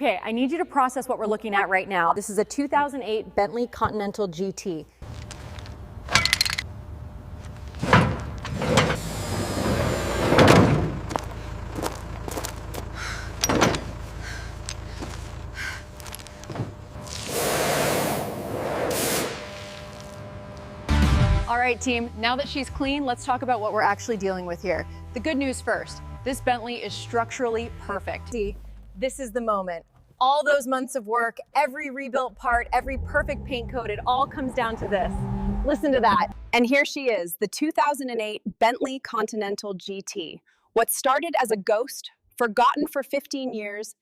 Okay, I need you to process what we're looking at right now. This is a 2008 Bentley Continental GT. All right, team, now that she's clean, let's talk about what we're actually dealing with here. The good news first, this Bentley is structurally perfect. See, this is the moment. All those months of work, every rebuilt part, every perfect paint coat, it all comes down to this. Listen to that. And here she is, the 2008 Bentley Continental GT. What started as a ghost, forgotten for 15 years,